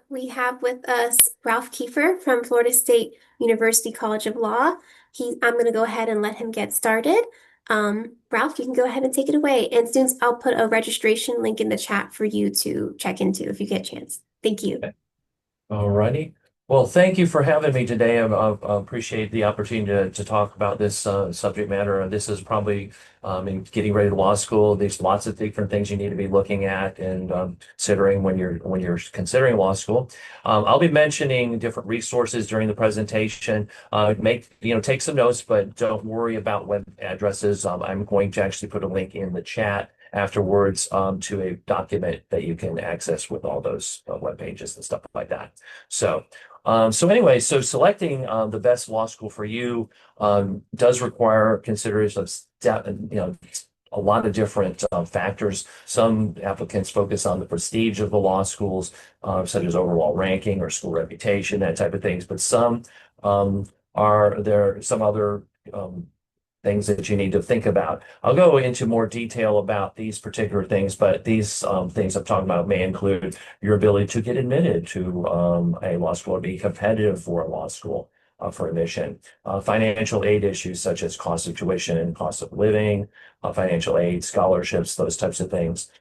We have with us Ralph Kiefer from Florida State University College of Law. I'm going to go ahead and let him get started. Ralph, you can go ahead and take it away. And students, I'll put a registration link in the chat for you to check into if you get a chance. Thank you. All righty. Well, thank you for having me today. I appreciate the opportunity to talk about this subject matter. This is probably in getting ready to law school. There's lots of different things you need to be looking at and considering when you're considering law school. I'll be mentioning different resources during the presentation. Take some notes, but don't worry about web addresses. I'm going to actually put a link in the chat afterwards to a document that you can access with all those web pages and stuff like that. So selecting the best law school for you does require consideration of a lot of different factors. Some applicants focus on the prestige of the law schools, such as overall ranking or school reputation, that type of things. But some other things that you need to think about. I'll go into more detail about these particular things, but these things I'm talking about may include your ability to get admitted to a law school or be competitive for a law school for admission. Financial aid issues such as cost of tuition and cost of living, financial aid, scholarships, those types of things.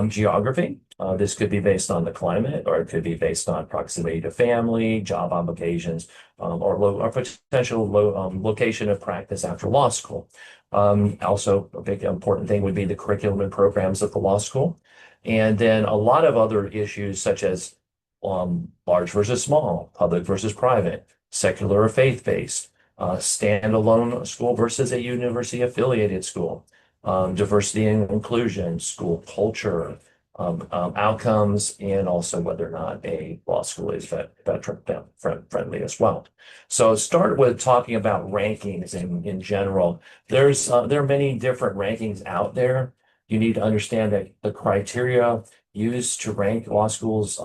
Geography. This could be based on the climate, or it could be based on proximity to family, job obligations, or potential location of practice after law school. Also, a big important thing would be the curriculum and programs of the law school. And then a lot of other issues such as large versus small, public versus private, secular or faith-based, standalone school versus a university affiliated school, diversity and inclusion, school culture, outcomes, and also whether or not a law school is veteran friendly as well. So start with talking about rankings in general. There are many different rankings out there. You need to understand that the criteria used to rank law schools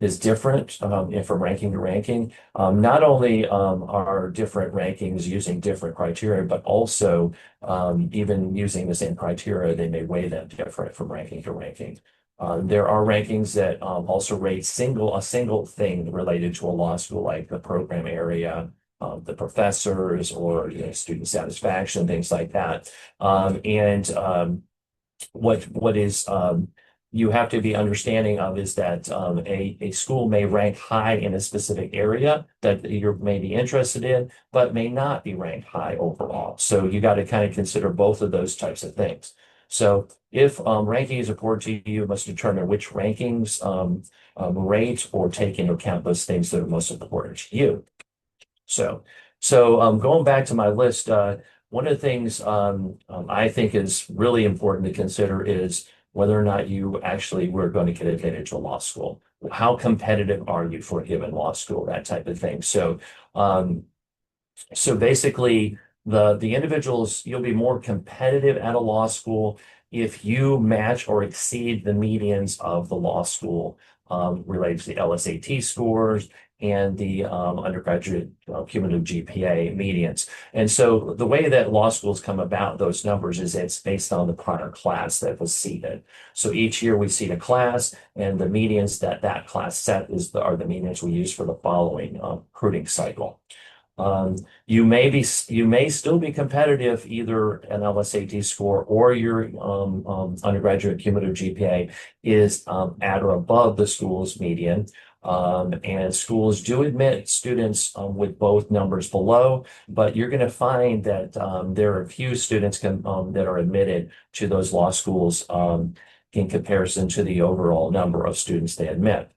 is different from ranking to ranking. Not only are different rankings using different criteria, but also even using the same criteria, they may weigh them different from ranking to ranking. There are rankings that also rate a single thing related to a law school, like the program area, the professors, or student satisfaction, things like that. What is you have to be understanding of is that a school may rank high in a specific area that you may be interested in, but may not be ranked high overall. So you got to kind of consider both of those types of things. So if ranking is important to you, you must determine which rankings rate or take into account those things that are most important to you. So going back to my list, one of the things I think is really important to consider is whether or not you actually were going to get admitted to a law school. How competitive are you for a given law school, that type of thing. So basically, the individuals, you'll be more competitive at a law school if you match or exceed the medians of the law school related to the LSAT scores and the undergraduate cumulative GPA medians. And so the way that law schools come about those numbers is it's based on the prior class that was seated. So each year we seat a class, and the medians that class set are the medians we use for the following recruiting cycle. You may still be competitive, either an LSAT score or your undergraduate cumulative GPA is at or above the school's median. And schools do admit students with both numbers below, but you're going to find that there are a few students that are admitted to those law schools in comparison to the overall number of students they admit.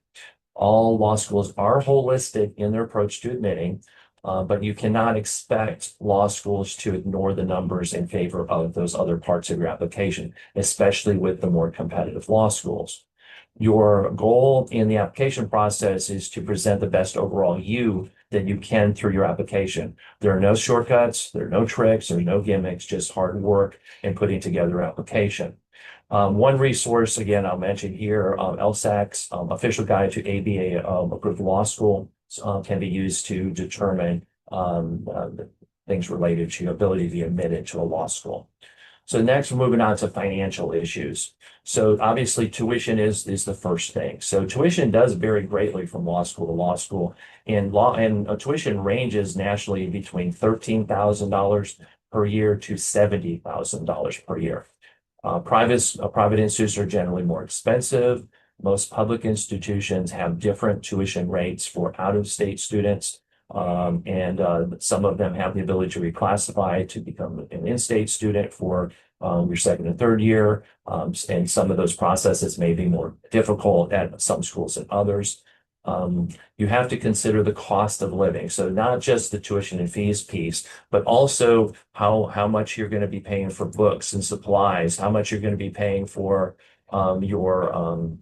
All law schools are holistic in their approach to admitting. But you cannot expect law schools to ignore the numbers in favor of those other parts of your application, especially with the more competitive law schools. Your goal in the application process is to present the best overall you that you can through your application. There are no shortcuts, there are no tricks, there are no gimmicks, just hard work and putting together an application. One resource, again, I'll mention here, LSAC's official guide to ABA approved law school can be used to determine things related to your ability to be admitted to a law school. So next, we're moving on to financial issues. So obviously, tuition is the first thing. So tuition does vary greatly from law school to law school, and tuition ranges nationally between $13,000 per year to $70,000 per year. Private institutes are generally more expensive. Most public institutions have different tuition rates for out-of-state students. And some of them have the ability to reclassify to become an in-state student for your second and third year. And some of those processes may be more difficult at some schools than others. You have to consider the cost of living. So not just the tuition and fees piece, but also how much you're going to be paying for books and supplies, how much you're going to be paying for your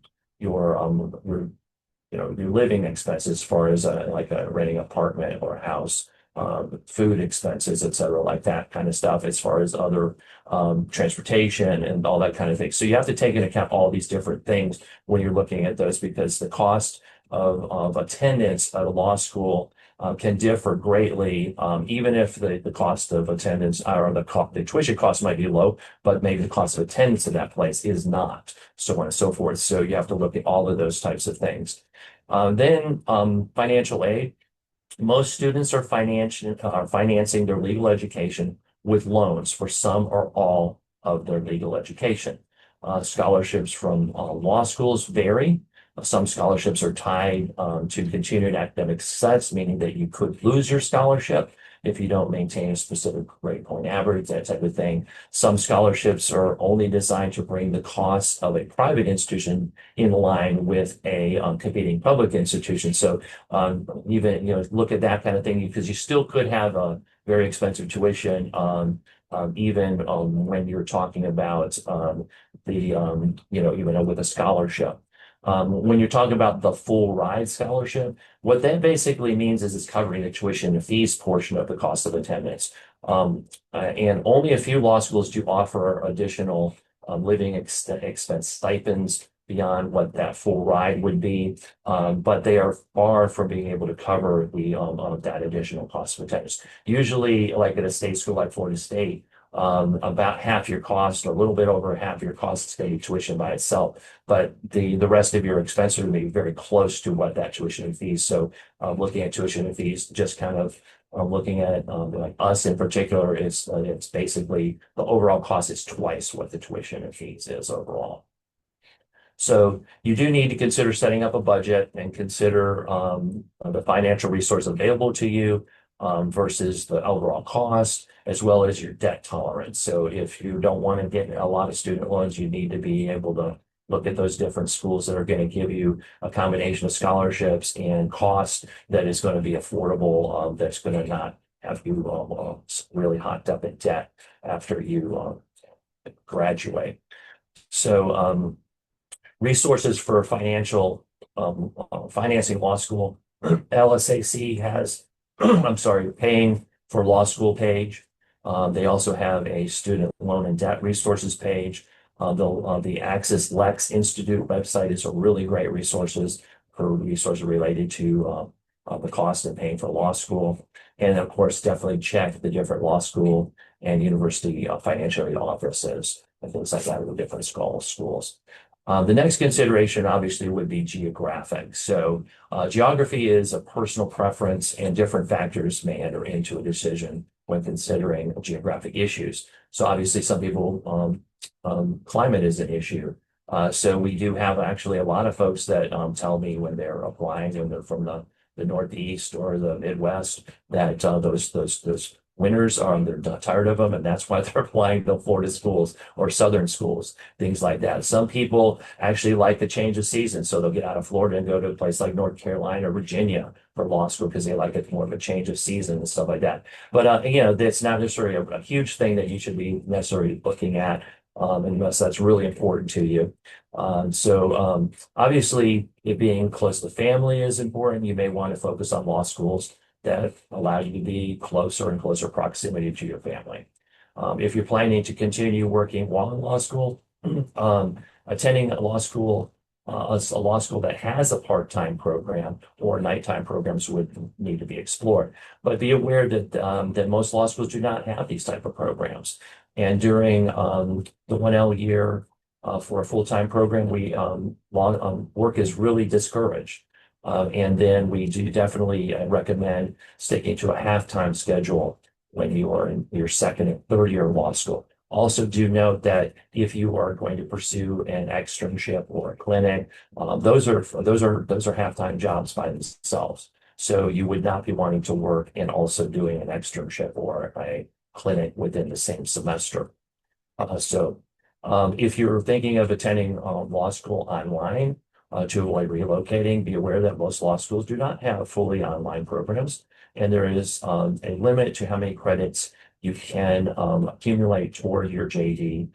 your living expenses as far as like renting an apartment or a house, food expenses, et cetera, like that kind of stuff, as far as other transportation and all that kind of thing. So you have to take into account all these different things when you're looking at those because the cost of attendance at a law school can differ greatly, even if the cost of attendance or the tuition cost might be low, but maybe the cost of attendance in that place is not, so on and so forth. So you have to look at all of those types of things. Then financial aid. Most students are financing their legal education with loans for some or all of their legal education. Scholarships from law schools vary. Some scholarships are tied to continued academic success, meaning that you could lose your scholarship if you don't maintain a specific grade point average, that type of thing. Some scholarships are only designed to bring the cost of a private institution in line with a competing public institution. So even look at that kind of thing because you still could have a very expensive tuition even when you're talking about even with a scholarship. When you're talking about the full ride scholarship, what that basically means is it's covering the tuition and fees portion of the cost of attendance. And only a few law schools do offer additional living expense stipends beyond what that full ride would be. But they are far from being able to cover the that additional cost of attendance. Usually, like at a state school like Florida State, about half your cost, a little bit over half your cost is going to be tuition by itself, but the rest of your expenses will be very close to what that tuition and fees. So looking at tuition and fees, just kind of looking at like us in particular, it's basically the overall cost is twice what the tuition and fees is overall. So you do need to consider setting up a budget and consider the financial resource available to you versus the overall cost, as well as your debt tolerance. So if you don't want to get a lot of student loans, you need to be able to look at those different schools that are going to give you a combination of scholarships and cost that is going to be affordable, that's going to not have you really hopped up in debt after you graduate. So resources for financing law school. LSAC has, I'm sorry, paying for law school page. They also have a student loan and debt resources page. The Access Lex Institute website is a really great resources for resources related to the cost of paying for law school. And of course, definitely check the different law school and university financial aid offices and things like that in the different schools. The next consideration obviously would be geographic. So geography is a personal preference and different factors may enter into a decision when considering geographic issues. So obviously some people, climate is an issue. So we do have actually a lot of folks that tell me when they're applying, when they're from the Northeast or the Midwest, that those winters are they're tired of them, and that's why they're applying to Florida schools or Southern schools, things like that. Some people actually like the change of season, so they'll get out of Florida and go to a place like North Carolina or Virginia for law school because they like it more of a change of season and stuff like that. But that's not necessarily a huge thing that you should be necessarily looking at. Unless that's really important to you. Obviously, it being close to family is important. You may want to focus on law schools that allow you to be closer and closer proximity to your family. If you're planning to continue working while in law school, attending a law school that has a part-time program or nighttime programs would need to be explored. But be aware that most law schools do not have these type of programs. And during the 1L year for a full-time program, work is really discouraged. And then we do definitely recommend sticking to a half-time schedule when you are in your second and third year of law school. Also, do note that if you are going to pursue an externship or a clinic, those are half-time jobs by themselves. So you would not be wanting to work and also doing an externship or a clinic within the same semester. If you're thinking of attending law school online to avoid relocating, be aware that most law schools do not have fully online programs, and there is a limit to how many credits you can accumulate toward your JD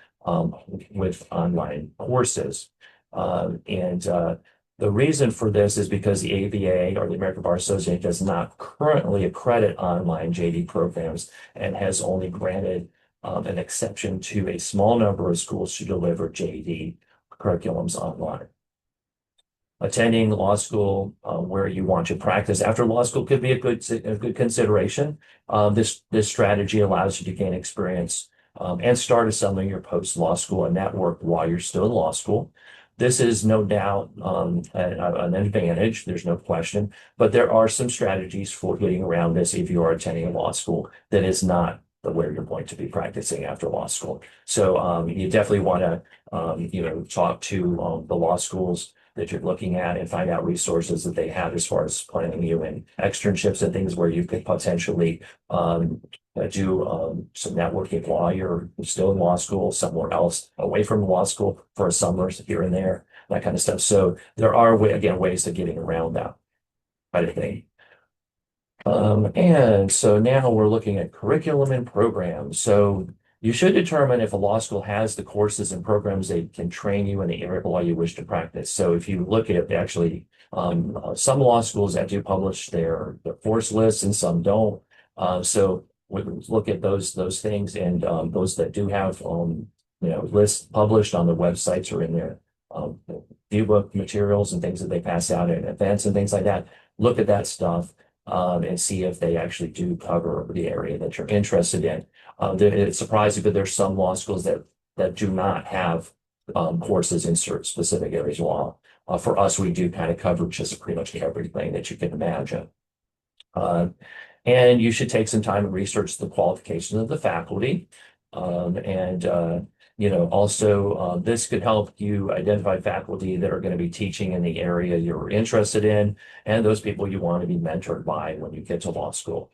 with online courses. The reason for this is because the ABA or the American Bar Association does not currently accredit online JD programs and has only granted an exception to a small number of schools to deliver JD curriculums online. Attending law school where you want to practice after law school could be a good consideration. This strategy allows you to gain experience and start assembling your post law school and network while you're still in law school. This is no doubt an advantage, there's no question, but there are some strategies for getting around this if you are attending a law school that is not where you're going to be practicing after law school. So you definitely want to talk to the law schools that you're looking at and find out resources that they have as far as planning you in externships and things where you could potentially do some networking while you're still in law school, somewhere else away from law school for a summer here and there, that kind of stuff. So there are, again, ways of getting around that kind of thing. And so now we're looking at curriculum and programs. So you should determine if a law school has the courses and programs that can train you in the area of law you wish to practice. So if you look at actually some law schools that do publish their course lists and some don't. So we look at those things and those that do have lists published on their websites or in their view book materials and things that they pass out at events and things like that. Look at that stuff and see if they actually do cover the area that you're interested in. It's surprising, but there's some law schools that do not have courses in certain specific areas of law. For us, we do kind of cover just pretty much everything that you can imagine. And you should take some time and research the qualifications of the faculty. Also this could help you identify faculty that are going to be teaching in the area you're interested in and those people you want to be mentored by when you get to law school.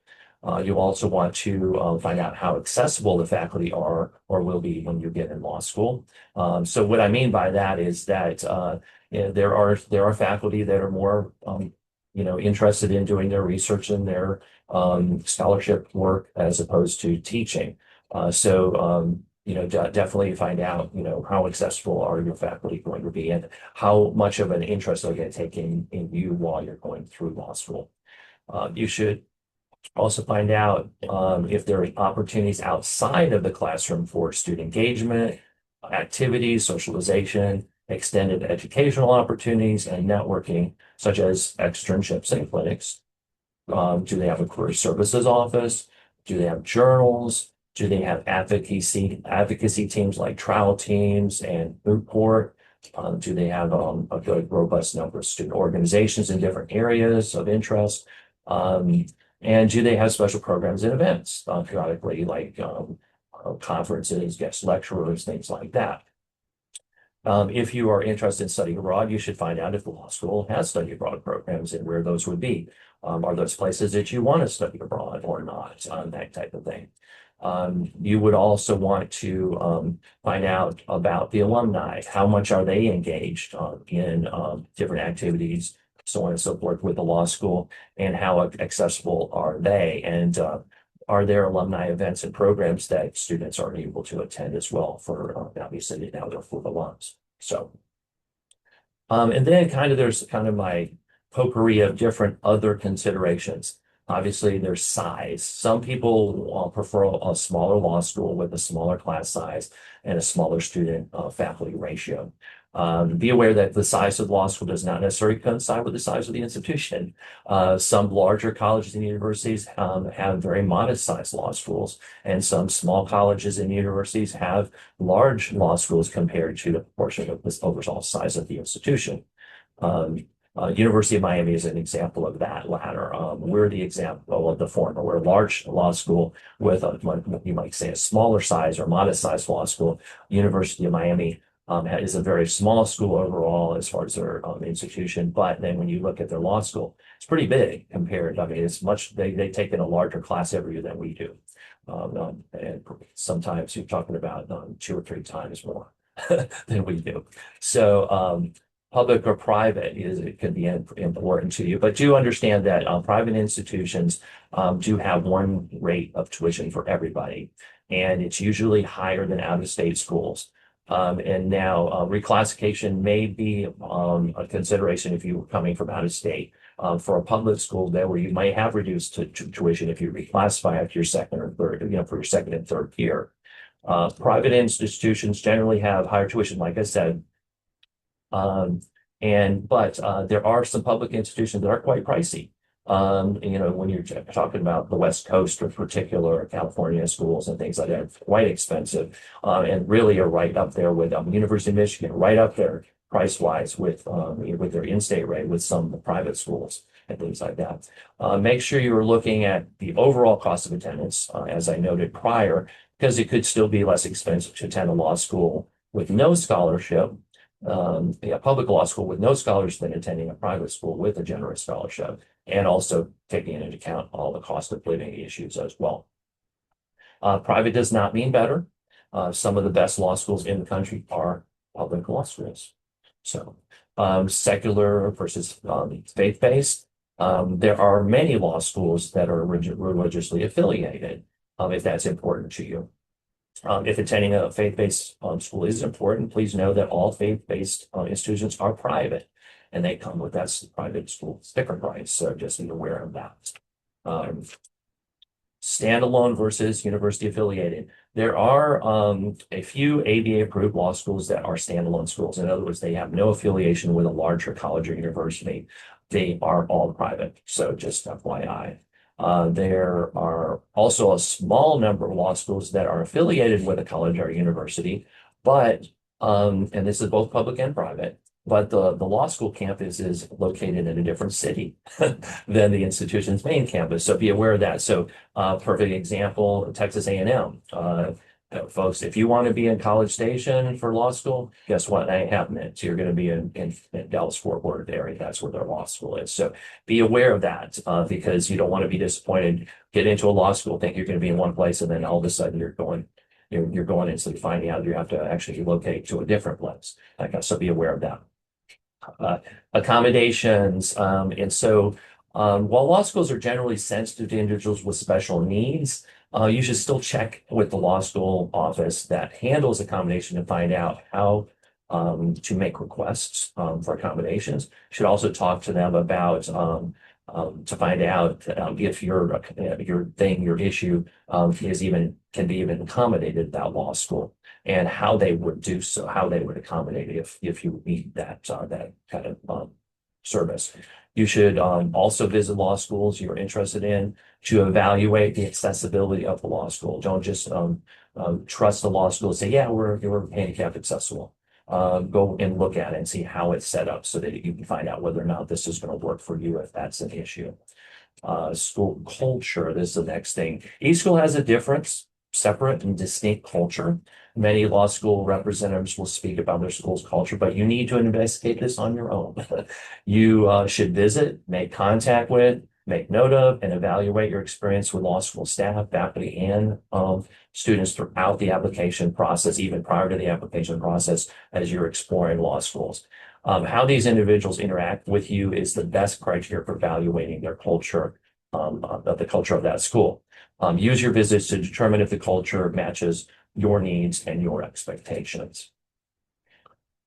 You also want to find out how accessible the faculty are or will be when you get in law school. So what I mean by that is that there are faculty that are more interested in doing their research and their scholarship work as opposed to teaching. Definitely find out, how accessible are your faculty going to be and how much of an interest are they going to take in you while you're going through law school. You should also find out if there are opportunities outside of the classroom for student engagement, activities, socialization, extended educational opportunities, and networking, such as externships and clinics. Do they have a career services office? Do they have journals? Do they have advocacy teams like trial teams and moot court? Do they have a good, robust number of student organizations in different areas of interest? And do they have special programs and events periodically, like conferences, guest lecturers, things like that? If you are interested in studying abroad, you should find out if the law school has study abroad programs and where those would be. Are those places that you want to study abroad or not? That type of thing. You would also want to find out about the alumni. How much are they engaged in different activities, so on and so forth with the law school, and how accessible are they? And are there alumni events and programs that students are able to attend as well for obviously now they're full alums. So, and then there's kind of my potpourri of different other considerations. Obviously, there's size. Some people prefer a smaller law school with a smaller class size and a smaller student faculty ratio. Be aware that the size of the law school does not necessarily coincide with the size of the institution. Some larger colleges and universities have very modest sized law schools, and some small colleges and universities have large law schools compared to the proportion of the overall size of the institution. Um, University of Miami is an example of that latter. We're the example of the former. We're a large law school with you might say a smaller size or modest size law school. University of Miami is a very small school overall as far as their institution. But then when you look at their law school, it's pretty big compared. I mean, it's much, they take in a larger class every year than we do. And sometimes you're talking about two or three times more than we do. So, public or private is it can be important to you, but do understand that private institutions do have one rate of tuition for everybody, and it's usually higher than out-of-state schools. And now reclassification may be a consideration if you were coming from out of state. For a public school there where you might have reduced tuition if you reclassify after your second or third, for your second and third year. Private institutions generally have higher tuition, like I said. Um, but there are some public institutions that are quite pricey. When you're talking about the West Coast or particular California schools and things like that, it's quite expensive. And really are right up there with University of Michigan, right up there price wise with their in-state rate with some of the private schools and things like that. Make sure you're looking at the overall cost of attendance, as I noted prior, because it could still be less expensive to attend a law school with no scholarship, a public law school with no scholars than attending a private school with a generous scholarship, and also taking into account all the cost of living issues as well. Private does not mean better. Some of the best law schools in the country are public law schools. So, secular versus faith-based. There are many law schools that are religiously affiliated, if that's important to you. If attending a faith-based school is important, please know that all faith-based institutions are private, and they come with that private school sticker price. So just be aware of that. Um, Standalone versus university affiliated. There are a few ABA-approved law schools that are standalone schools. In other words, they have no affiliation with a larger college or university. They are all private. So just FYI. There are also a small number of law schools that are affiliated with a college or university, but, and this is both public and private, but the law school campus is located in a different city than the institution's main campus. So be aware of that. So, perfect example, Texas A&M. Folks, if you want to be in College Station for law school, guess what? That ain't happening. So you're going to be in Dallas-Fort Worth area. That's where their law school is. So be aware of that because you don't want to be disappointed. Get into a law school, think you're going to be in one place, and then all of a sudden you're going into finding out you have to actually relocate to a different place. So be aware of that. Accommodations, and so while law schools are generally sensitive to individuals with special needs, you should still check with the law school office that handles accommodation to find out how to make requests for accommodations. You should also talk to them about to find out if your issue can be even accommodated at that law school, and how they would do so, how they would accommodate if you need that kind of service. You should also visit law schools you're interested in to evaluate the accessibility of the law school. Don't just trust the law school and say, yeah, we're handicap accessible. Go and look at it and see how it's set up so that you can find out whether or not this is going to work for you if that's an issue. School culture, this is the next thing. Each school has a different, separate and distinct culture. Many law school representatives will speak about their school's culture, but you need to investigate this on your own. You should visit, make contact with, make note of, and evaluate your experience with law school staff, faculty, and students throughout the application process, even prior to the application process as you're exploring law schools. How these individuals interact with you is the best criteria for evaluating their culture, of the culture of that school. Use your visits to determine if the culture matches your needs and your expectations.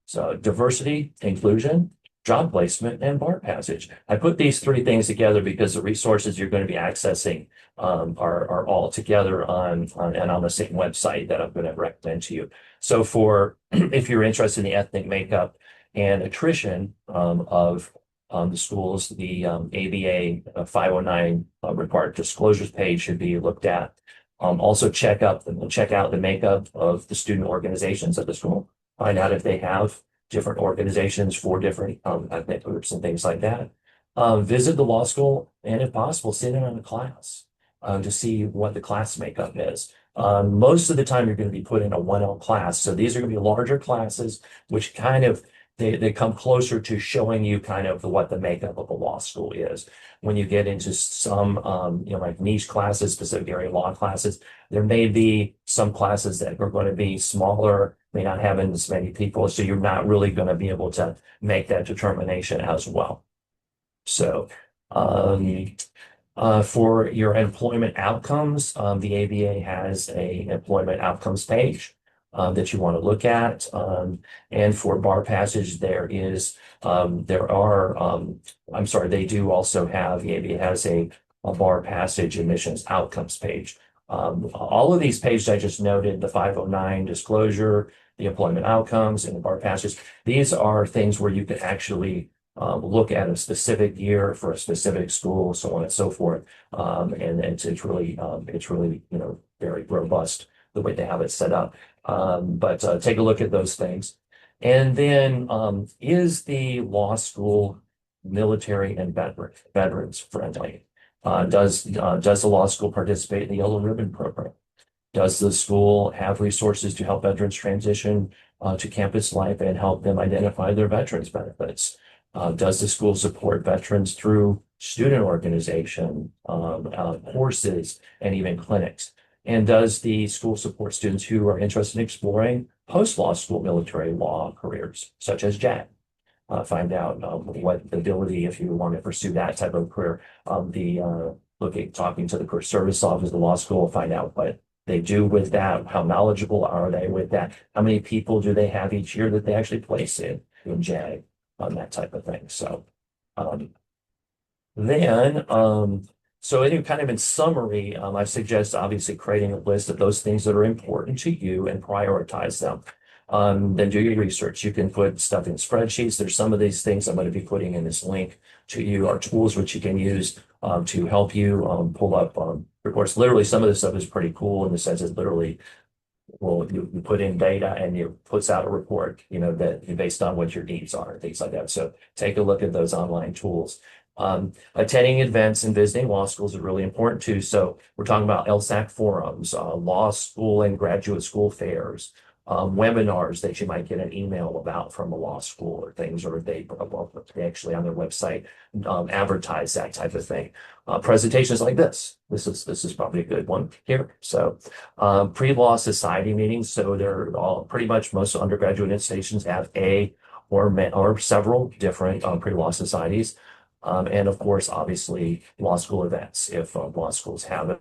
So diversity, inclusion. job placement, and bar passage. I put these three things together because the resources you're going to be accessing are all together and on the same website that I'm going to recommend to you. So for if you're interested in the ethnic makeup and attrition of the schools, the ABA 509 required disclosures page should be looked at. Also check out the makeup of the student organizations at the school. Find out if they have different organizations for different ethnic groups and things like that. Visit the law school and, if possible, sit in on a class to see what the class makeup is. Most of the time, you're going to be put in a 1L class. So these are going to be larger classes, which kind of they come closer to showing you kind of what the makeup of a law school is. When you get into some, like niche classes, specific area law classes, there may be some classes that are going to be smaller, may not have as many people, so you're not really going to be able to make that determination as well. So, um, for your employment outcomes, the ABA has a employment outcomes page that you want to look at. And for bar passage, I'm sorry, they do also have, the ABA has a bar passage admissions outcomes page. All of these pages I just noted, the 509 disclosure, the employment outcomes, and the bar passage, these are things where you can actually look at a specific year for a specific school, so on and so forth. And it's really, very robust the way they have it set up. But take a look at those things. And then, is the law school military and veterans friendly? Does the law school participate in the Yellow Ribbon program? Does the school have resources to help veterans transition to campus life and help them identify their veterans benefits? Does the school support veterans through student organization, courses, and even clinics? And does the school support students who are interested in exploring post-law school military law careers, such as JAG? Find out what the ability, if you want to pursue that type of career, talking to the career service office of the law school, find out what they do with that, how knowledgeable are they with that, how many people do they have each year that they actually place in JAG, on that type of thing. So um, then, so anyway, kind of in summary, I suggest obviously creating a list of those things that are important to you and prioritize them. Then do your research. You can put stuff in spreadsheets. There's some of these things I'm going to be putting in this link to you are tools which you can use to help you pull up reports. Literally, some of this stuff is pretty cool in the sense it's literally, well, you put in data and it puts out a report, that based on what your needs are, things like that. So take a look at those online tools. Attending events and visiting law schools are really important too. So we're talking about LSAC forums, law school and graduate school fairs, webinars that you might get an email about from a law school or things, or they actually on their website advertise that type of thing. Presentations like this. This is probably a good one here. So pre-law society meetings. So they're all pretty much most undergraduate institutions have or several different pre-law societies. And of course, obviously, law school events, if law schools have it.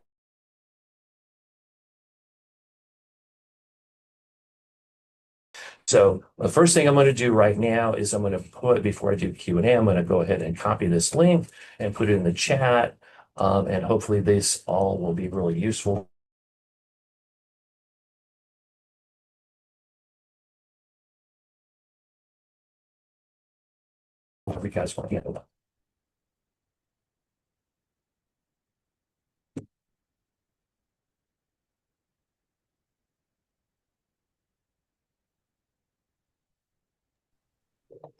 So the first thing I'm going to do right now is I'm going to put, before I do Q&A, I'm going to go ahead and copy this link and put it in the chat. And hopefully this all will be really useful. However you guys want to handle it.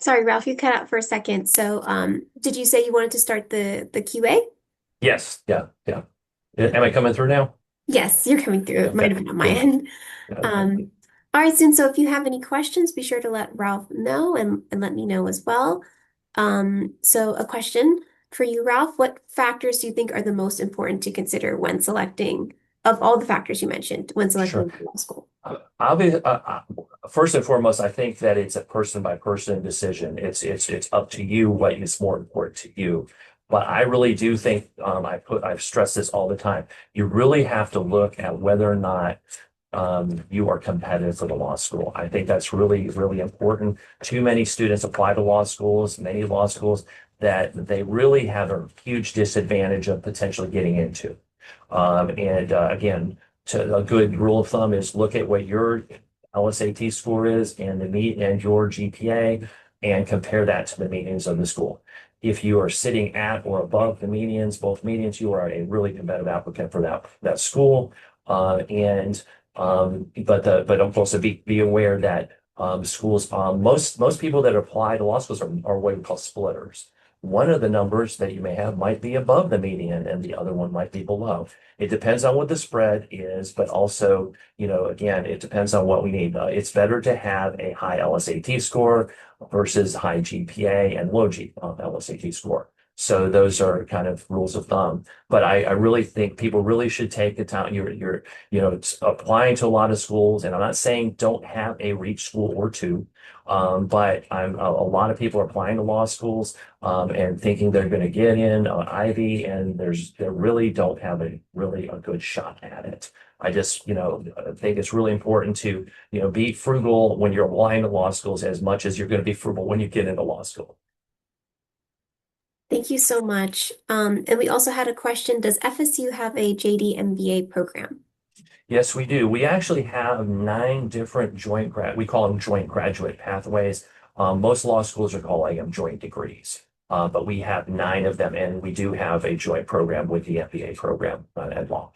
Sorry, Ralph, you cut out for a second. So, did you say you wanted to start the QA? Yes, yeah, yeah. Am I coming through now? Yes, you're coming through. It might Okay, have been on my good. end. Okay. All right, Soon. So if you have any questions, be sure to let Ralph know and let me know as well. So a question for you, Ralph. What factors do you think are the most important to consider when selecting, of all the factors you mentioned, when Sure. selecting law school? First and foremost, I think that it's a person by person decision. It's up to you what is more important to you. But I really do think I've stressed this all the time. You really have to look at whether or not you are competitive for the law school. I think that's really, really important. Too many students apply to law schools, many law schools that they really have a huge disadvantage of potentially getting into. And again, a good rule of thumb is look at what your LSAT score is and the meet and your GPA and compare that to the medians of the school. If you are sitting at or above the medians, both medians, you are a really competitive applicant for that school. And but also be aware that schools most people that apply to law schools are what we call splitters. One of the numbers that you may have might be above the median and the other one might be below. It depends on what the spread is, but also, again, it depends on what we need. It's better to have a high LSAT score versus high GPA and low LSAT score. So those are kind of rules of thumb. But I really think people really should take the time. It's applying to a lot of schools, and I'm not saying don't have a reach school or two. But a lot of people are applying to law schools and thinking they're going to get in Ivy, and they really don't have a good shot at it. I just, I think it's really important to, be frugal when you're applying to law schools as much as you're going to be frugal when you get into law school. Thank you so much. And we also had a question, does FSU have a JD MBA program? Yes, we do. We actually have 9 different we call them joint graduate pathways. Most law schools are calling them joint degrees. But we have 9 of them, and we do have a joint program with the MBA program at law.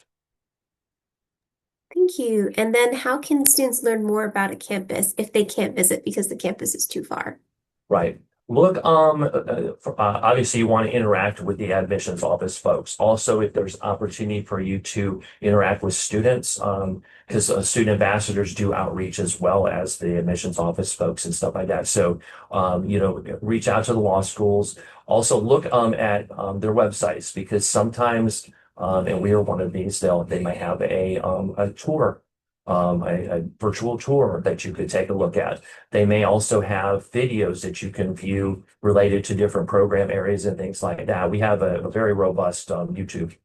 Thank you. And then how can students learn more about a campus if they can't visit because the campus is too far? Right. Look, obviously you want to interact with the admissions office folks. Also, if there's opportunity for you to interact with students, because student ambassadors do outreach as well as the admissions office folks and stuff like that. So, reach out to the law schools. Also, look at their websites because sometimes, and we are one of these, they might have a tour, a virtual tour that you could take a look at. They may also have videos that you can view related to different program areas and things like that. We have a very robust YouTube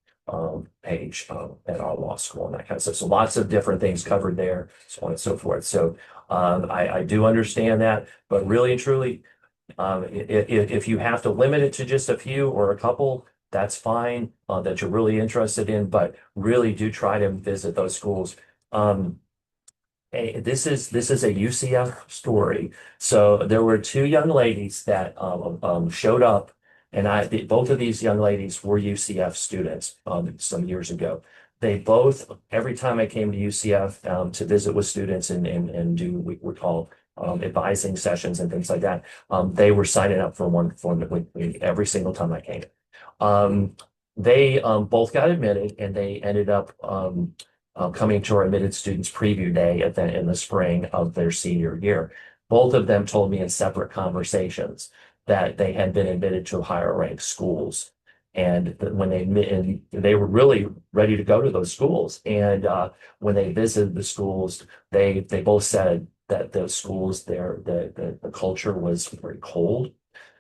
page at our law school and that kind of stuff. So lots of different things covered there, so on and so forth. So I do understand that, but really and truly, if you have to limit it to just a few or a couple, that's fine, that you're really interested in, but really do try to visit those schools. Um, this is a UCF story. So there were 2 young ladies that showed up, and both of these young ladies were UCF students some years ago. They both, every time I came to UCF to visit with students and do what we call advising sessions and things like that, they were signing up for one for with me every single time I came. Um, they both got admitted, and they ended up coming to our admitted students preview day in the spring of their senior year. Both of them told me in separate conversations that they had been admitted to higher ranked schools. And and they were really ready to go to those schools. And when they visited the schools, they both said that those schools there, the culture was very cold.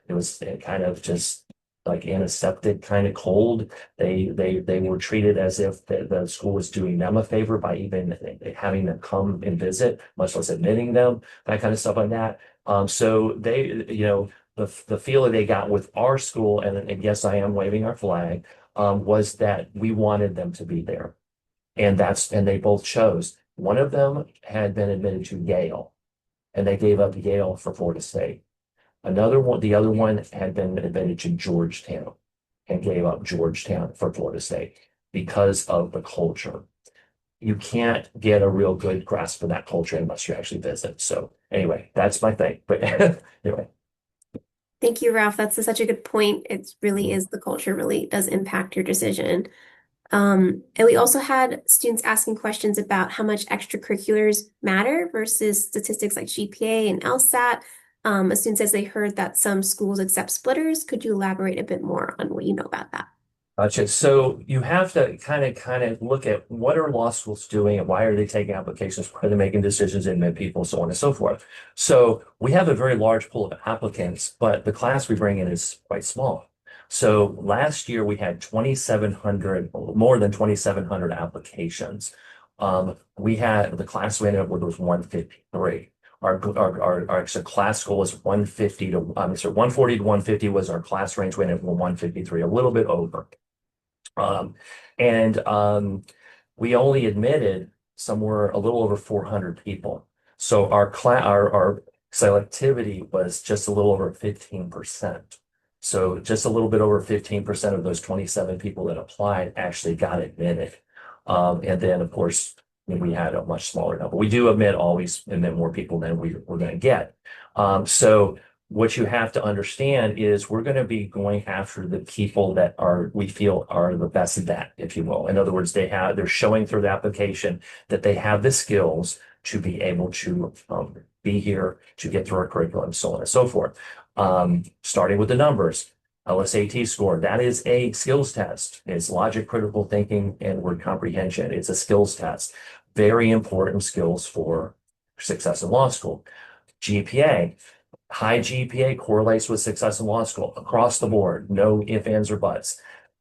It was kind of just like antiseptic, kind of cold. They were treated as if the school was doing them a favor by even having them come and visit, much less admitting them, that kind of stuff like that. So the feeling they got with our school, and yes, I am waving our flag, was that we wanted them to be there, and they both chose. One of them had been admitted to Yale, and they gave up Yale for Florida State. The other one had been admitted to Georgetown and gave up Georgetown for Florida State because of the culture. You can't get a real good grasp of that culture unless you actually visit. So anyway, that's my thing. But anyway. Thank you, Ralph. That's such a good point. It really is the culture really does impact your decision. And we also had students asking questions about how much extracurriculars matter versus statistics like GPA and LSAT. A student says they heard that some schools accept splitters. Could you elaborate a bit more on what you know about that? Gotcha. So you have to kind of look at what are law schools doing and why are they taking applications, why are they making decisions in admit people, so on and so forth. So we have a very large pool of applicants, but the class we bring in is quite small. So last year we had 2,700, more than 2,700 applications. We had the class we ended up with was 153. Our actual class goal was 150 to, sorry, 140 to 150 was our class range. We ended up with 153, a little bit over. Um, and we only admitted somewhere a little over 400 people. So our selectivity was just a little over 15%. So just a little bit over 15% of those 27 people that applied actually got admitted. And then of course, we had a much smaller number. We do always admit more people than we're going to get. So what you have to understand is we're going to be going after the people that we feel are the best at that, if you will. In other words, they're showing through the application that they have the skills to be able to be here, to get through our curriculum, so on and so forth. Starting with the numbers, LSAT score, that is a skills test. It's logic, critical thinking, and word comprehension. It's a skills test. Very important skills for success in law school. GPA. High GPA correlates with success in law school across the board. No ifs, ands, or buts.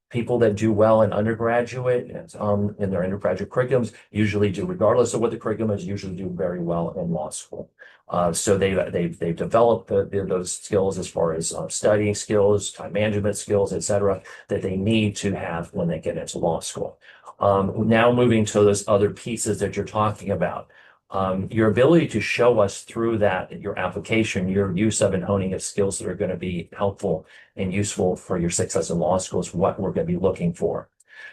People that do well in undergraduate in their undergraduate curriculums usually do, regardless of what the curriculum is, usually do very well in law school. So they've developed those skills as far as studying skills, time management skills, et cetera, that they need to have when they get into law school. Now moving to those other pieces that you're talking about. Your ability to show us through that, your application, your use of and honing of skills that are going to be helpful and useful for your success in law school is what we're going to be looking for.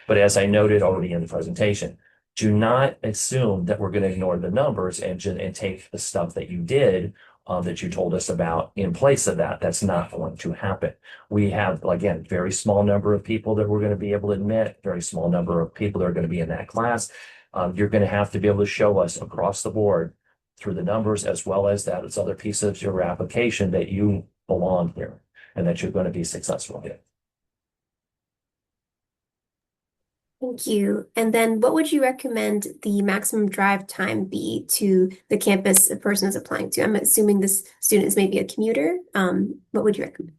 But as I noted already in the presentation, do not assume that we're going to ignore the numbers and take the stuff that you did that you told us about in place of that. That's not going to happen. We have, again, very small number of people that we're going to be able to admit, very small number of people that are going to be in that class. You're going to have to be able to show us across the board through the numbers as well as that as other pieces of your application that you belong here and that you're going to be successful here. Thank you. And then what would you recommend the maximum drive time be to the campus a person is applying to? I'm assuming this student is maybe a commuter. What would you recommend?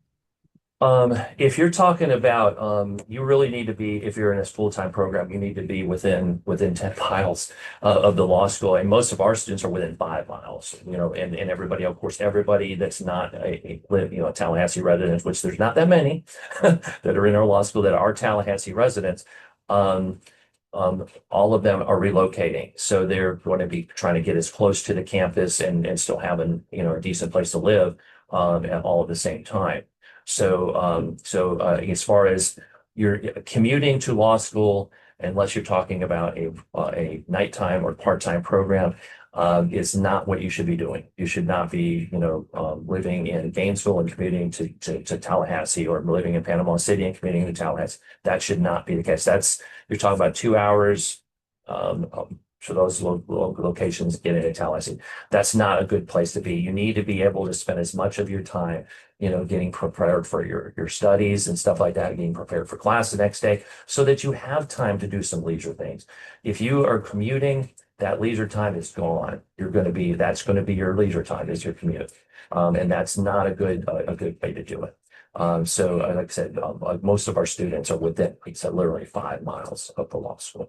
If you're talking about, you really need to be, if you're in a full-time program, you need to be within 10 miles of the law school. And most of our students are within 5 miles, and everybody, of course, everybody that's not a Tallahassee resident, which there's not that many that are in our law school that are Tallahassee residents. Um, all of them are relocating. So they're going to be trying to get as close to the campus and still having, a decent place to live, all at the same time. So as far as you're commuting to law school, unless you're talking about a nighttime or part-time program, is not what you should be doing. You should not be, living in Gainesville and commuting to Tallahassee, or living in Panama City and commuting to Tallahassee. That should not be the case. You're talking about 2 hours. For those locations getting into Tallahassee, that's not a good place to be. You need to be able to spend as much of your time, getting prepared for your studies and stuff like that, getting prepared for class the next day, so that you have time to do some leisure things. If you are commuting, that leisure time is gone. That's going to be your leisure time, is your commute, and that's not a good way to do it. So, like I said, most of our students are within, like I said, literally 5 miles of the law school.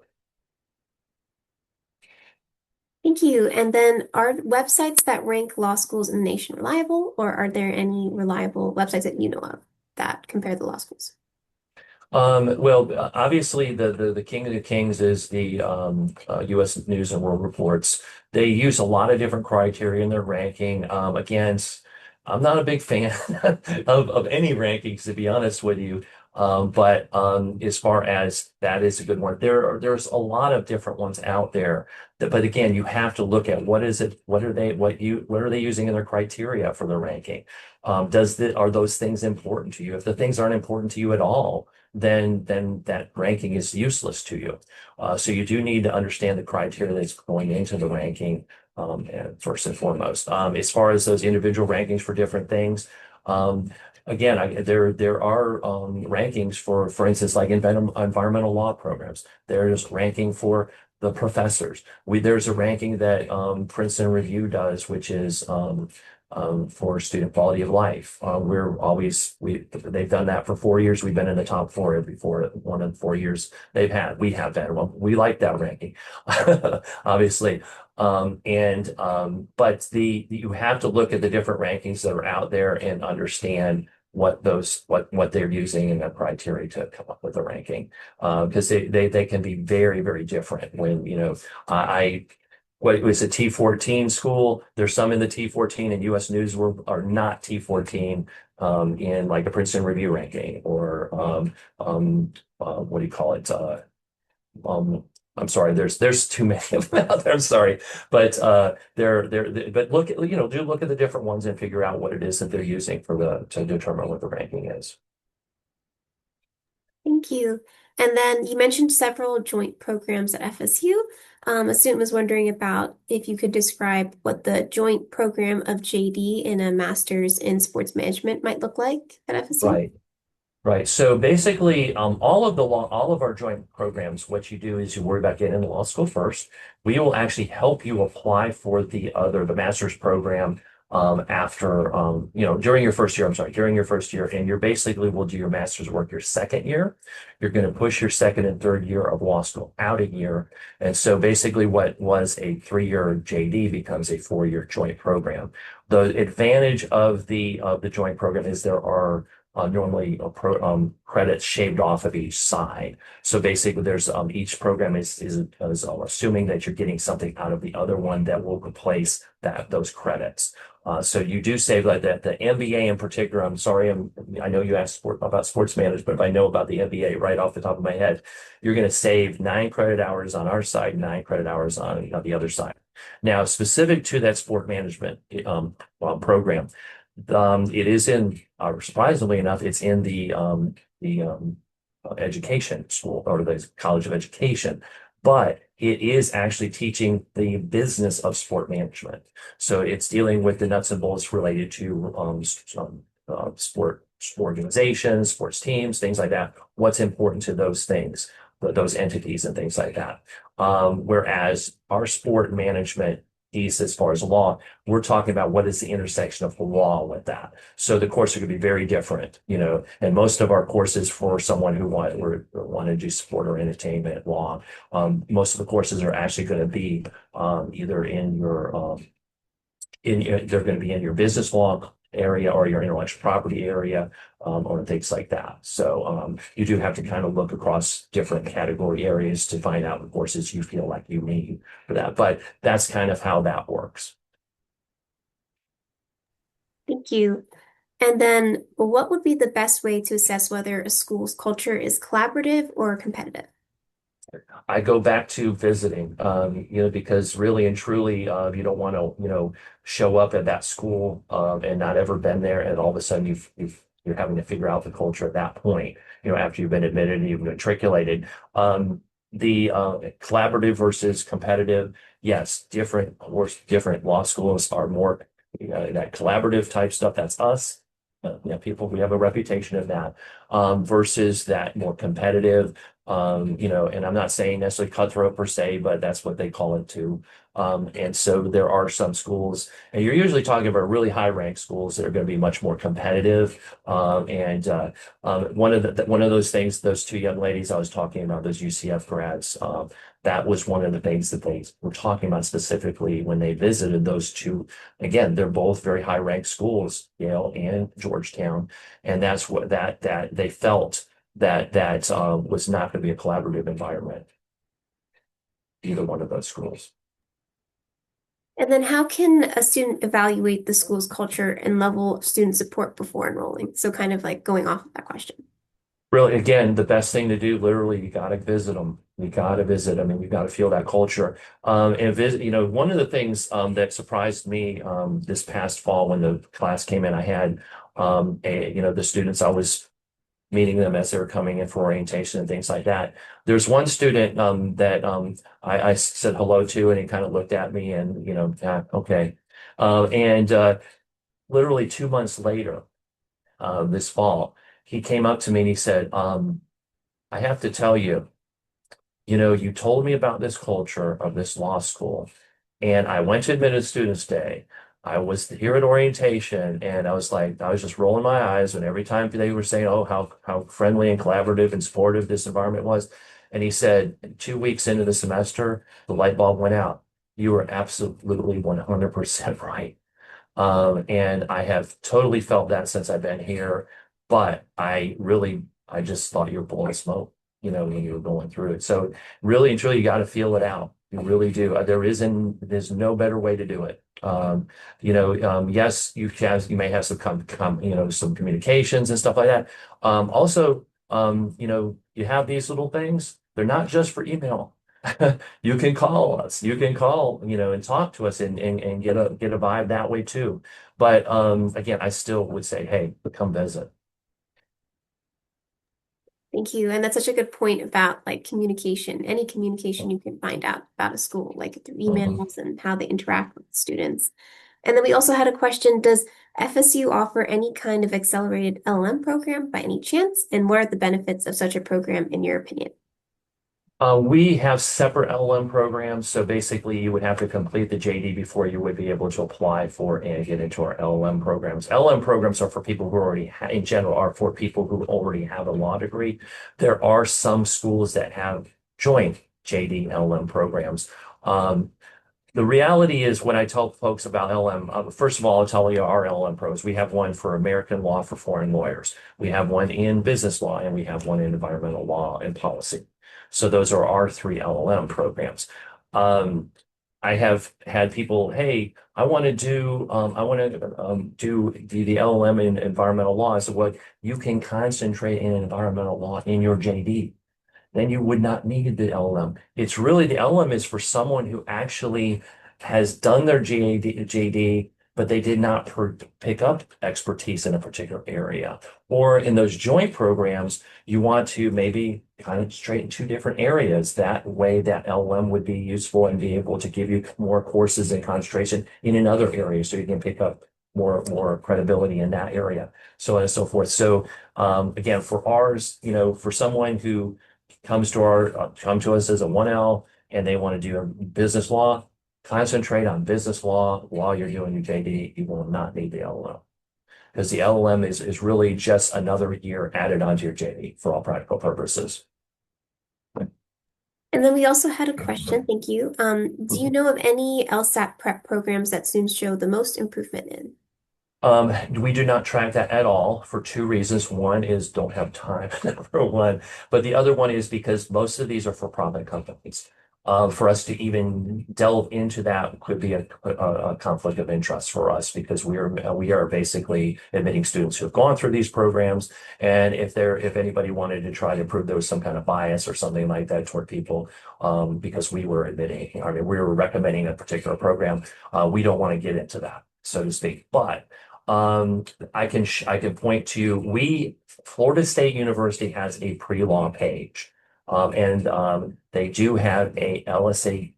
Thank you. And then are websites that rank law schools in the nation reliable, or are there any reliable websites that you know of that compare the law schools? Well, obviously the king of the kings is the U.S. News and World Reports. They use a lot of different criteria in their ranking. Again, I'm not a big fan of any rankings, to be honest with you. But as far as that is a good one, there's a lot of different ones out there. But again, you have to look at what is it, what are they using in their criteria for their ranking? Are those things important to you? If the things aren't important to you at all, then that ranking is useless to you. So you do need to understand the criteria that's going into the ranking, and first and foremost. As far as those individual rankings for different things, again, there are rankings for instance, like environmental law programs. There's ranking for the professors. There's a ranking that Princeton Review does, which is for student quality of life. They've done that for 4 years. We've been in the top four every one of the 4 years we have that. Well, we like that ranking, obviously. But you have to look at the different rankings that are out there and understand what they're using in their criteria to come up with a ranking. Because they can be very, very different when, I what it was a T14 school. There's some in the T14 and US News are not T14 in like a Princeton Review ranking or what do you call it? Um, I'm sorry, there's too many of them out there. I'm sorry. But but look at do look at the different ones and figure out what it is that they're using to determine what the ranking is. Thank you. And then you mentioned several joint programs at FSU. A student was wondering about if you could describe what the joint program of JD in a master's in sports management might look like at FSU. Right. Right. So basically, all of our joint programs, what you do is you worry about getting into law school first. We will actually help you apply for the master's program after during your first year. I'm sorry, during your first year, and you're basically will do your master's work your second year. You're going to push your second and third year of law school out a year, and so basically, what was a 3-year JD becomes a 4-year joint program. The advantage of the joint program is there are normally credits shaved off of each side. So basically, there's each program is assuming that you're getting something out of the other one that will replace those credits. So you do save like that. The MBA in particular, I'm sorry, I know you asked about sports management, but if I know about the MBA right off the top of my head, you're going to save 9 credit hours on our side, 9 credit hours on the other side. Now, specific to that sport management program, it is surprisingly enough, it's in the education school or the College of Education, but it is actually teaching the business of sport management. So it's dealing with the nuts and bolts related to sport organizations, sports teams, things like that. What's important to those things, those entities, and things like that. Whereas our sport management piece, as far as law, we're talking about what is the intersection of the law with that. So the courses could be very different, and most of our courses for someone who want to do sport or entertainment law, most of the courses are actually going to be either they're going to be in your business law area or your intellectual property area, or things like that. So you do have to kind of look across different category areas to find out the courses you feel like you need for that. But that's kind of how that works. Thank you. And then what would be the best way to assess whether a school's culture is collaborative or competitive? I go back to visiting, because really and truly, you don't want to, show up at that school, and not ever been there, and all of a sudden you're having to figure out the culture at that point, after you've been admitted and you've matriculated. The collaborative versus competitive, yes, different law schools are more that collaborative type stuff. That's us. People, we have a reputation of that, versus that more competitive, and I'm not saying necessarily cutthroat per se, but that's what they call it too. And so there are some schools, and you're usually talking about really high ranked schools that are going to be much more competitive. One of those things, those two young ladies I was talking about, those UCF grads, that was one of the things that they were talking about specifically when they visited those two. Again, they're both very high ranked schools, Yale and Georgetown, and that's what that they felt that was not going to be a collaborative environment, either one of those schools. And then how can a student evaluate the school's culture and level of student support before enrolling? So kind of like going off of that question. Really, again, the best thing to do, literally, you got to visit them. You got to visit them, and you got to feel that culture. And visit, one of the things that surprised me this past fall when the class came in, I had the students, I was meeting them as they were coming in for orientation and things like that. There's one student that I said hello to, and he kind of looked at me and, yeah, okay. And literally 2 months later, this fall, he came up to me and he said, I have to tell you, you told me about this culture of this law school, and I went to Admitted Students Day. I was here at orientation and I was like, I was just rolling my eyes and every time they were saying, oh, how friendly and collaborative and supportive this environment was. And he said, 2 weeks into the semester, the light bulb went out. You were absolutely 100% right. And I have totally felt that since I've been here. But I just thought you were blowing smoke, when you were going through it. So really and truly, you got to feel it out. You really do. There's no better way to do it. Yes, you may have some communications and stuff like that. Also, you have these little things. They're not just for email. You can call us. You can call, and talk to us and get a vibe that way too. But again, I still would say, hey, come visit. Thank you. And that's such a good point about like communication. Any communication you can find out about a school, like through Mhm. emails and how they interact with students. And then we also had a question, does FSU offer any kind of accelerated LLM program by any chance? And what are the benefits of such a program in your opinion? We have separate LLM programs, so basically you would have to complete the JD before you would be able to apply for and get into our LLM programs. LLM programs are for people who in general, are for people who already have a law degree. There are some schools that have joint JD LLM programs. Um, the reality is when I tell folks about LM, first of all, I'll tell you our LM pros. We have one for American law for foreign lawyers. We have one in business law, and we have one in environmental law and policy. So those are our three LLM programs. Um, I have had people, hey, I want to do the LLM in environmental law. I said, well, you can concentrate in environmental law in your JD, then you would not need the LLM. It's really the LLM is for someone who actually has done their JD, but they did not pick up expertise in a particular area. Or in those joint programs, you want to maybe concentrate in two different areas. That way, that LLM would be useful and be able to give you more courses and concentration in another area so you can pick up more credibility in that area, so on and so forth. So again, for ours, for someone who come to us as a 1L and they want to do business law, concentrate on business law while you're doing your JD. You will not need the LLM because the LLM is really just another year added onto your JD for all practical purposes. And then we also had a question, thank you. Do you know of any LSAT prep programs that students show the most improvement in? We do not track that at all for two reasons. One is don't have time, number one. But the other one is because most of these are for profit companies. For us to even delve into that could be a conflict of interest for us because we are basically admitting students who have gone through these programs. And if anybody wanted to try to prove there was some kind of bias or something like that toward people, because we were admitting, I mean, we were recommending a particular program, we don't want to get into that, so to speak. But I can point to Florida State University has a pre-law page. And they do have a LSAT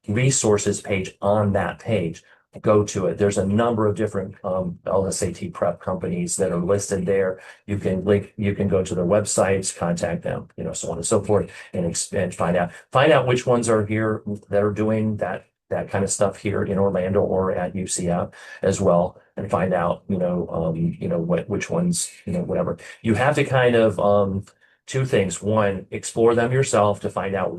resources page on that page. Go to it. There's a number of different LSAT prep companies that are listed there. You can go to their websites, contact them, so on and so forth, and find out which ones are here that are doing that kind of stuff here in Orlando or at UCF as well, and find out, which ones, whatever. You have to kind of two things. One, explore them yourself to find out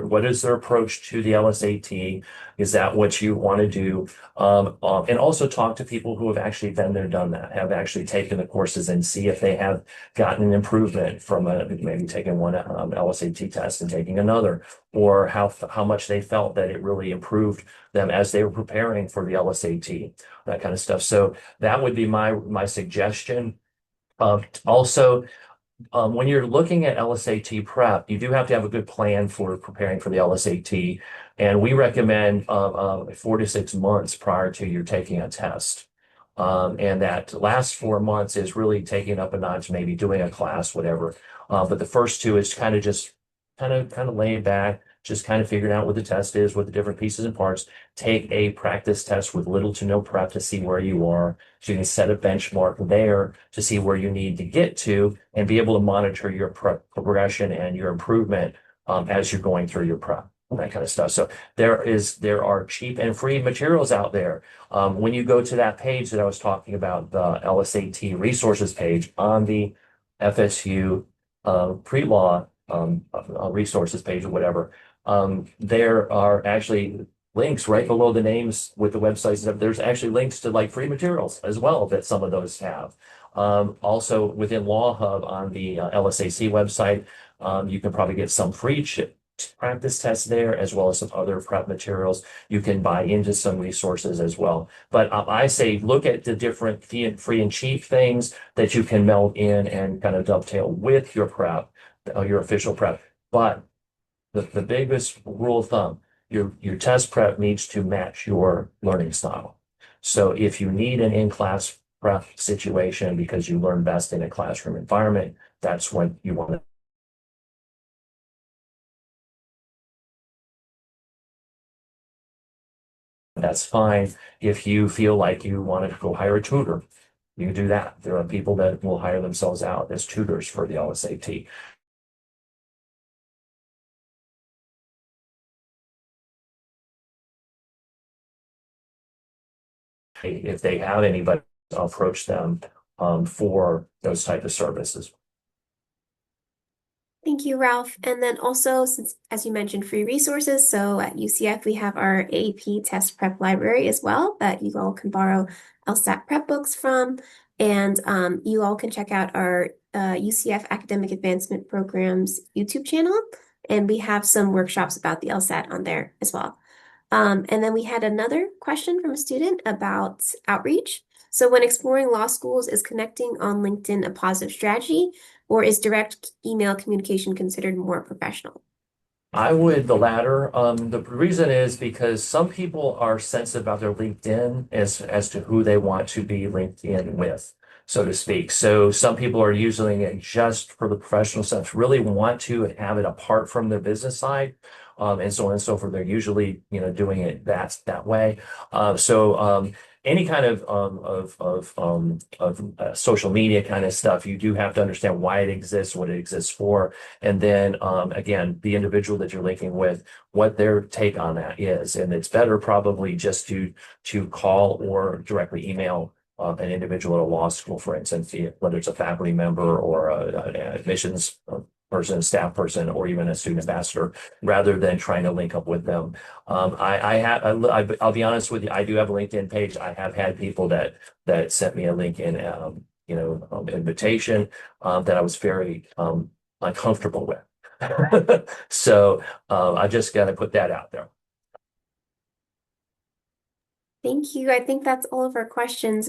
what is their approach to the LSAT. Is that what you want to do? And also talk to people who have actually been there, done that, have actually taken the courses and see if they have gotten an improvement from maybe taking one LSAT test and taking another, or how much they felt that it really improved them as they were preparing for the LSAT, that kind of stuff. So that would be my suggestion. Also, when you're looking at LSAT prep, you do have to have a good plan for preparing for the LSAT. And we recommend 4 to 6 months prior to your taking a test. And that last 4 months is really taking up a notch, maybe doing a class, whatever. But the first two is kind of just kind of laying back, just kind of figuring out what the test is, what the different pieces and parts. Take a practice test with little to no prep to see where you are. So you can set a benchmark there to see where you need to get to and be able to monitor your prep progression and your improvement as you're going through your prep. that kind of stuff. So there are cheap and free materials out there. When you go to that page that I was talking about, the LSAT resources page on the FSU pre-law resources page or whatever, there are actually links right below the names with the websites. There's actually links to like free materials as well that some of those have. Also within Law Hub on the LSAC website, you can probably get some free practice tests there, as well as some other prep materials. You can buy into some resources as well. But I say look at the different free and cheap things that you can meld in and kind of dovetail with your prep, your official prep. But the biggest rule of thumb, your test prep needs to match your learning style. So if you need an in-class prep situation because you learn best in a classroom environment, that's when you want to. That's fine. If you feel like you want to go hire a tutor, you can do that. There are people that will hire themselves out as tutors for the LSAT. If they have anybody, approach them for those type of services. Thank you, Ralph. And then also, since as you mentioned, free resources, so at UCF we have our AP test prep library as well that you all can borrow LSAT prep books from, and you all can check out our UCF Academic Advancement Program's YouTube channel, and we have some workshops about the LSAT on there as well. And then we had another question from a student about outreach. So when exploring law schools, is connecting on LinkedIn a positive strategy, or is direct email communication considered more professional? I would the latter. The reason is because some people are sensitive about their LinkedIn as to who they want to be linked in with, so to speak. So some people are using it just for the professional stuff, really want to have it apart from their business side, and so on and so forth. They're usually, doing it that way. Any kind of social media kind of stuff, you do have to understand why it exists, what it exists for, and then again, the individual that you're linking with, what their take on that is. And it's better probably just to call or directly email an individual at a law school, for instance, whether it's a faculty member or an admissions person, staff person, or even a student ambassador, rather than trying to link up with them. I'll be honest with you, I do have a LinkedIn page. I have had people that sent me a LinkedIn, invitation that I was very uncomfortable with. So I just got to put that out there. Thank you. I think that's all of our questions.